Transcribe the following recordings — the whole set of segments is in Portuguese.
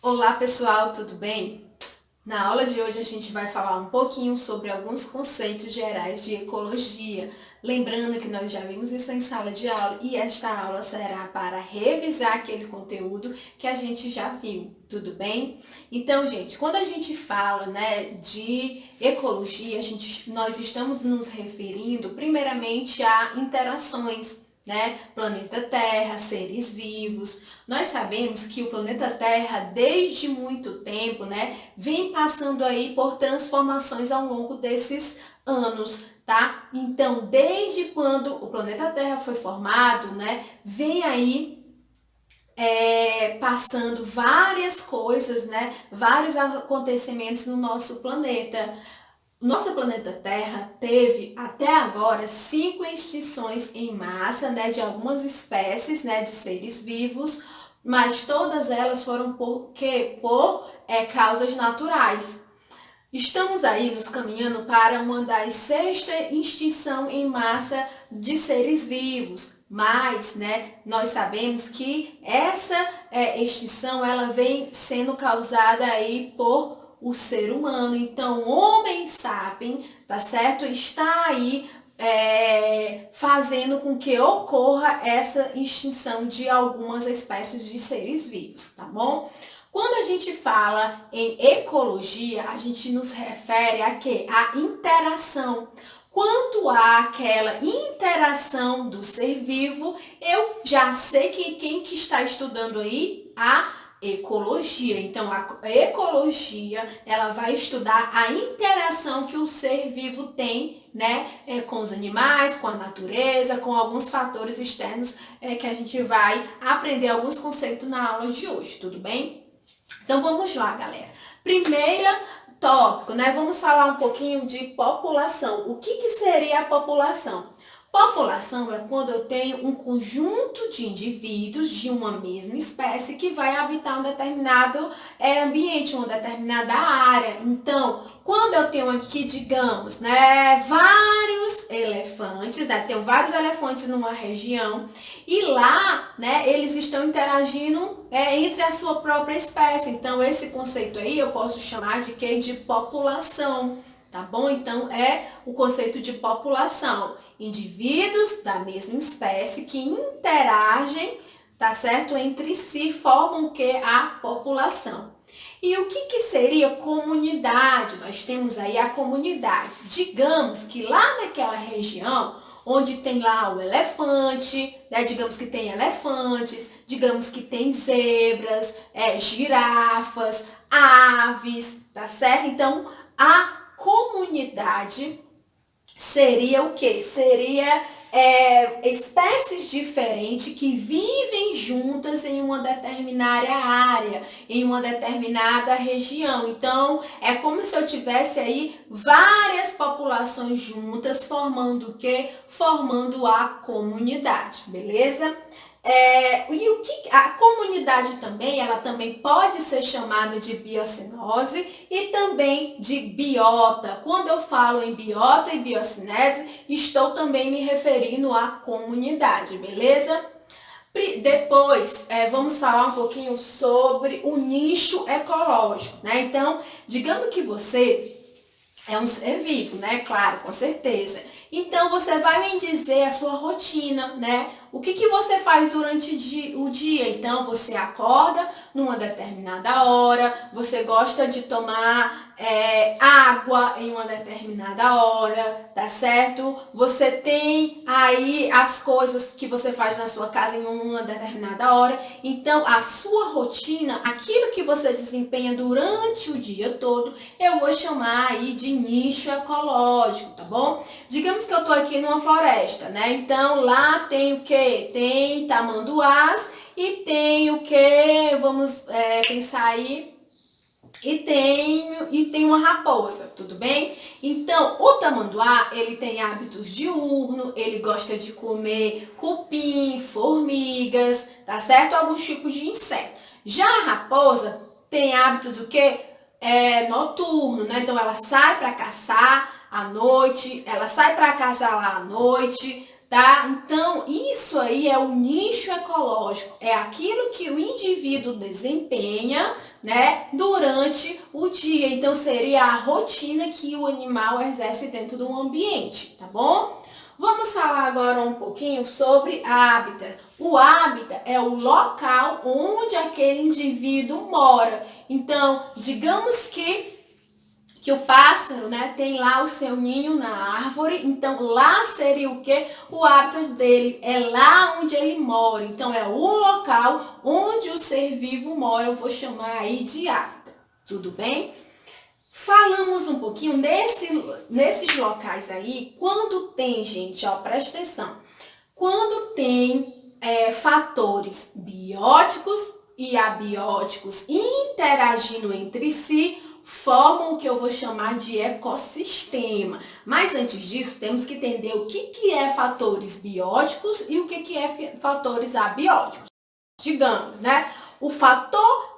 Olá pessoal, tudo bem? Na aula de hoje a gente vai falar um pouquinho sobre alguns conceitos gerais de ecologia. Lembrando que nós já vimos isso em sala de aula e esta aula será para revisar aquele conteúdo que a gente já viu, tudo bem? Então, gente, quando a gente fala, de ecologia, nós estamos nos referindo primeiramente a interações, planeta Terra, seres vivos. Nós sabemos que o planeta Terra, desde muito tempo, vem passando aí por transformações ao longo desses anos, tá? Então, desde quando o planeta Terra foi formado, vem aí passando várias coisas, vários acontecimentos no nosso planeta. Nosso planeta Terra teve até agora 5 extinções em massa, de algumas espécies, de seres vivos, mas todas elas foram por causas naturais. Estamos aí nos caminhando para uma das 6ª extinção em massa de seres vivos, mas, nós sabemos que essa extinção ela vem sendo causada aí por o ser humano. Então, o Homo sapiens, tá certo? Está aí fazendo com que ocorra essa extinção de algumas espécies de seres vivos, tá bom? Quando a gente fala em ecologia, a gente nos refere a quê? A interação. Quanto àquela interação do ser vivo, eu já sei que quem que está estudando aí? A ecologia. Então, a ecologia, ela vai estudar a interação que o ser vivo tem, com os animais, com a natureza, com alguns fatores externos que a gente vai aprender alguns conceitos na aula de hoje, tudo bem? Então, vamos lá, galera. Primeiro tópico, vamos falar um pouquinho de população. O que seria a população? População é quando eu tenho um conjunto de indivíduos de uma mesma espécie que vai habitar um determinado ambiente, uma determinada área. Então, quando eu tenho aqui, digamos, vários elefantes, tenho vários elefantes numa região e lá, eles estão interagindo entre a sua própria espécie. Então, esse conceito aí eu posso chamar de quê? De população, tá bom? Então, é o conceito de população. Indivíduos da mesma espécie que interagem, tá certo? Entre si, formam o que? A população. E o que seria comunidade? Nós temos aí a comunidade. Digamos que lá naquela região, onde tem lá o elefante, digamos que tem elefantes, digamos que tem zebras, girafas, aves, tá certo? Então, a comunidade seria o quê? Seria espécies diferentes que vivem juntas em uma determinada área, em uma determinada região. Então, é como se eu tivesse aí várias populações juntas, formando o quê? Formando a comunidade, beleza? E o que a comunidade também, ela também pode ser chamada de biocinose e também de biota. Quando eu falo em biota e biocinese, estou também me referindo à comunidade, beleza? Depois, vamos falar um pouquinho sobre o nicho ecológico, Então, digamos que você é um ser vivo, Claro, com certeza. Então, você vai me dizer a sua rotina, O que você faz durante o dia? Então, você acorda numa determinada hora, você gosta de tomar água em uma determinada hora, tá certo? Você tem aí as coisas que você faz na sua casa em uma determinada hora. Então, a sua rotina, aquilo que você desempenha durante o dia todo, eu vou chamar aí de nicho ecológico, tá bom? Digamos que eu tô aqui numa floresta, Então, lá tem o quê? Tem tamanduás e tem o quê? Vamos pensar aí. E tem uma raposa, tudo bem? Então, o tamanduá, ele tem hábitos diurnos, ele gosta de comer cupim, formigas, tá certo? Alguns tipos de inseto. Já a raposa tem hábitos o quê? Noturno, Então, ela sai para caçar à noite, ela sai para caçar lá à noite, tá? Então, isso aí é o nicho ecológico, é aquilo que o indivíduo desempenha, né, durante o dia. Então, seria a rotina que o animal exerce dentro do ambiente, tá bom? Vamos falar agora um pouquinho sobre hábitat. O hábitat é o local onde aquele indivíduo mora. Então, digamos que o pássaro, né, tem lá o seu ninho na árvore, então lá seria o quê? O hábitat dele, é lá onde ele mora. Então, é o local onde o ser vivo mora, eu vou chamar aí de hábitat. Tudo bem? Falamos um pouquinho nesses locais aí, quando tem, gente, ó, presta atenção, quando tem fatores bióticos e abióticos interagindo entre si, formam o que eu vou chamar de ecossistema. Mas antes disso, temos que entender o que é fatores bióticos e o que é fatores abióticos. Digamos, né? O fator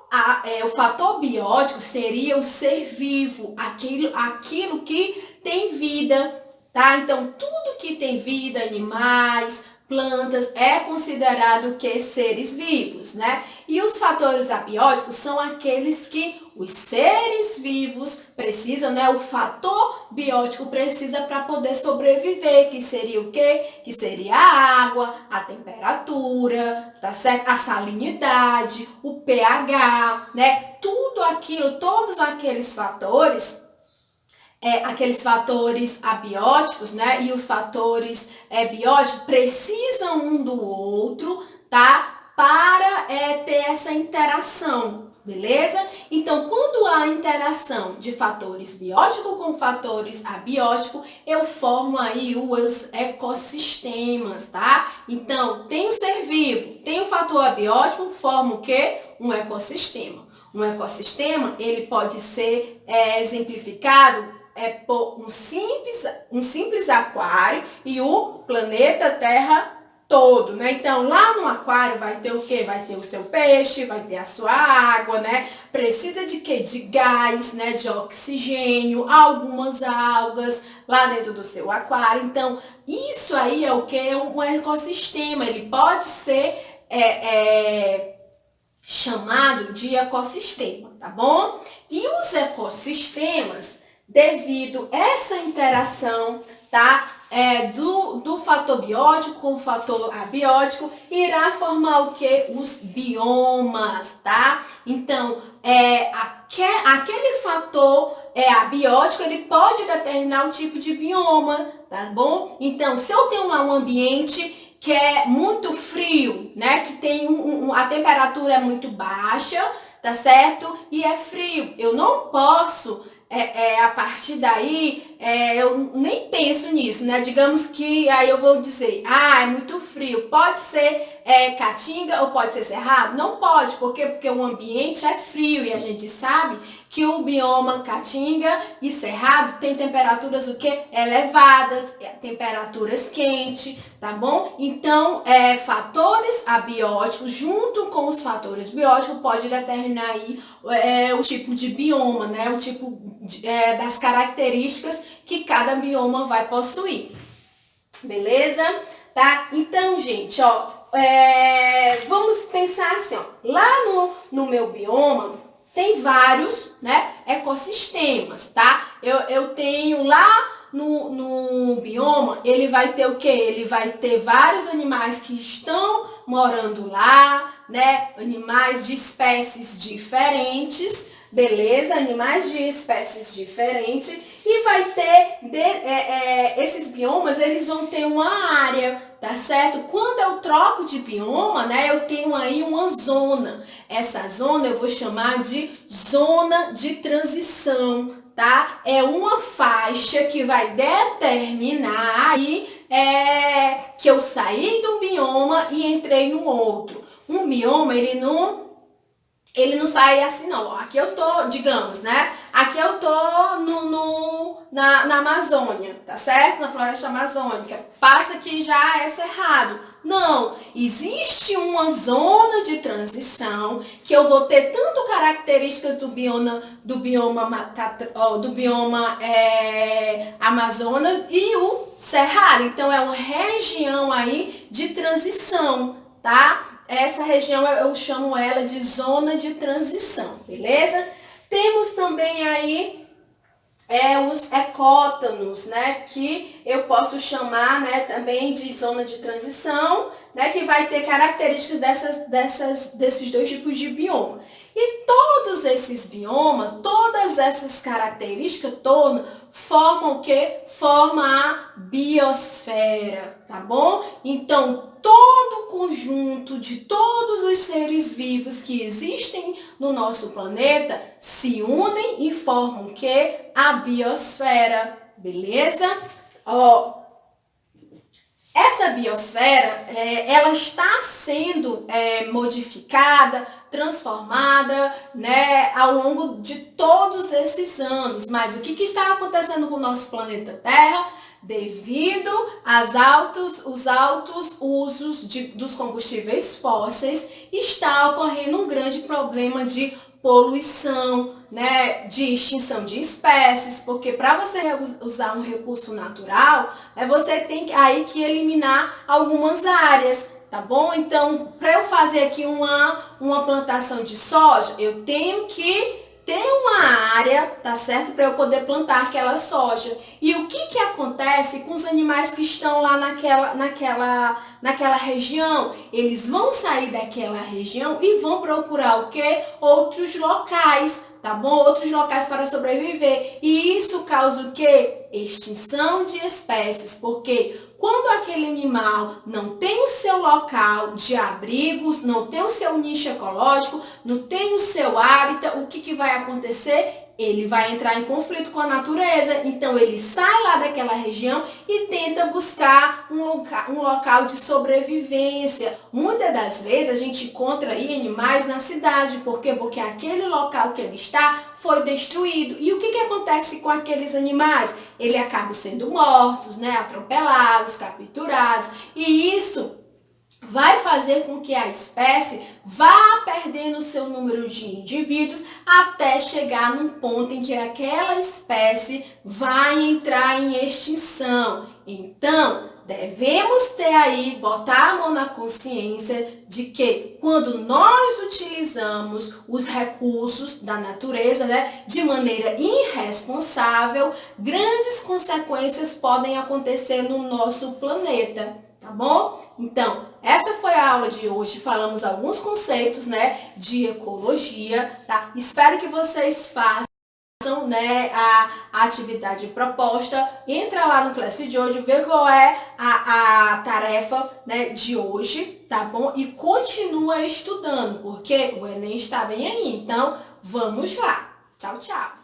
biótico seria o ser vivo, aquilo que tem vida, tá? Então, tudo que tem vida, animais, plantas, é considerado que seres vivos, né? E os fatores abióticos são aqueles que os seres vivos precisam, né? O fator biótico precisa para poder sobreviver, que seria o quê? Que seria a água, a temperatura, tá certo? A salinidade, o pH, né? Tudo aquilo, todos aqueles fatores abióticos, né, e os fatores bióticos precisam um do outro, tá, para ter essa interação, beleza? Então, quando há interação de fatores bióticos com fatores abióticos, eu formo aí os ecossistemas, tá? Então, tem o ser vivo, tem o fator abiótico, forma o quê? Um ecossistema. Um ecossistema, ele pode ser exemplificado por um simples aquário e o planeta Terra todo, né? Então, lá no aquário vai ter o quê? Vai ter o seu peixe, vai ter a sua água, né? Precisa de quê? De gás, né? De oxigênio, algumas algas lá dentro do seu aquário. Então, isso aí é o que? É um ecossistema. Ele pode ser chamado de ecossistema, tá bom? E os ecossistemas, devido a essa interação, tá? Do fator biótico com o fator abiótico, irá formar o que? Os biomas, tá? Então, aquele fator abiótico, ele pode determinar o tipo de bioma, tá bom? Então, se eu tenho um ambiente que é muito frio, né? Que tem a temperatura é muito baixa, tá certo? E é frio. Eu não posso, a partir daí, eu nem penso nisso, né? Digamos que aí eu vou dizer, é muito frio. Pode ser caatinga ou pode ser cerrado? Não pode, porque o ambiente é frio e a gente sabe que o bioma caatinga e cerrado tem temperaturas o quê? Elevadas, temperaturas quentes, tá bom? Então, fatores abióticos junto com os fatores bióticos pode determinar aí o tipo de bioma, né? O tipo das características que cada bioma vai possuir. Beleza? Tá? Então, gente, ó, vamos pensar assim, ó, lá no meu bioma tem vários, né, ecossistemas, tá? Eu tenho lá no bioma, ele vai ter o quê? Ele vai ter vários animais que estão morando lá, né? Animais de espécies diferentes, beleza? Animais de espécies diferentes. E vai ter, esses biomas, eles vão ter uma área, tá certo? Quando eu troco de bioma, né, eu tenho aí uma zona. Essa zona eu vou chamar de zona de transição, tá? É uma faixa que vai determinar aí que eu saí de um bioma e entrei no outro. Um bioma, ele não sai assim não. Aqui eu tô, digamos, né? Aqui eu tô na Amazônia, tá certo? Na floresta amazônica. Passa que já é cerrado. Não, existe uma zona de transição que eu vou ter tanto características do bioma Amazônia e o cerrada. Então, é uma região aí de transição, tá? Essa região eu chamo ela de zona de transição, beleza? Temos também aí os ecótonos, né, que eu posso chamar, né, também de zona de transição, né, que vai ter características desses dois tipos de bioma. E todos esses biomas, todas essas características todas, formam o quê? Formam a biosfera, tá bom? Então, todo o conjunto de todos os seres vivos que existem no nosso planeta se unem e formam o quê? A biosfera, beleza? Ó, essa biosfera, ela está sendo modificada, transformada, né, ao longo de todos esses anos. Mas o que está acontecendo com o nosso planeta Terra? Devido os altos usos dos combustíveis fósseis, está ocorrendo um grande problema de poluição, né, de extinção de espécies, porque para você usar um recurso natural, você tem aí que eliminar algumas áreas, tá bom? Então, para eu fazer aqui uma plantação de soja, eu tenho que ter uma área, tá certo? Para eu poder plantar aquela soja. E o que acontece com os animais que estão lá naquela região? Eles vão sair daquela região e vão procurar o quê? Outros locais, tá bom? Outros locais para sobreviver. E isso causa o quê? Extinção de espécies, porque quando aquele animal não tem o seu local de abrigos, não tem o seu nicho ecológico, não tem o seu hábitat, o que vai acontecer? Ele vai entrar em conflito com a natureza, então ele sai lá daquela região e tenta buscar um local de sobrevivência. Muitas das vezes a gente encontra aí animais na cidade, por quê? Porque aquele local que ele está foi destruído. E o que acontece com aqueles animais? Eles acabam sendo mortos, né? Atropelados, capturados, e isso vai fazer com que a espécie vá perdendo o seu número de indivíduos até chegar num ponto em que aquela espécie vai entrar em extinção. Então, devemos ter aí, botar a mão na consciência de que quando nós utilizamos os recursos da natureza, né, de maneira irresponsável, grandes consequências podem acontecer no nosso planeta. Tá bom? Então, essa foi a aula de hoje. Falamos alguns conceitos, né, de ecologia, tá? Espero que vocês façam, né, a atividade proposta. Entra lá no Classe de hoje, vê qual é a tarefa, né, de hoje, tá bom? E continua estudando, porque o Enem está bem aí. Então, vamos lá. Tchau, tchau.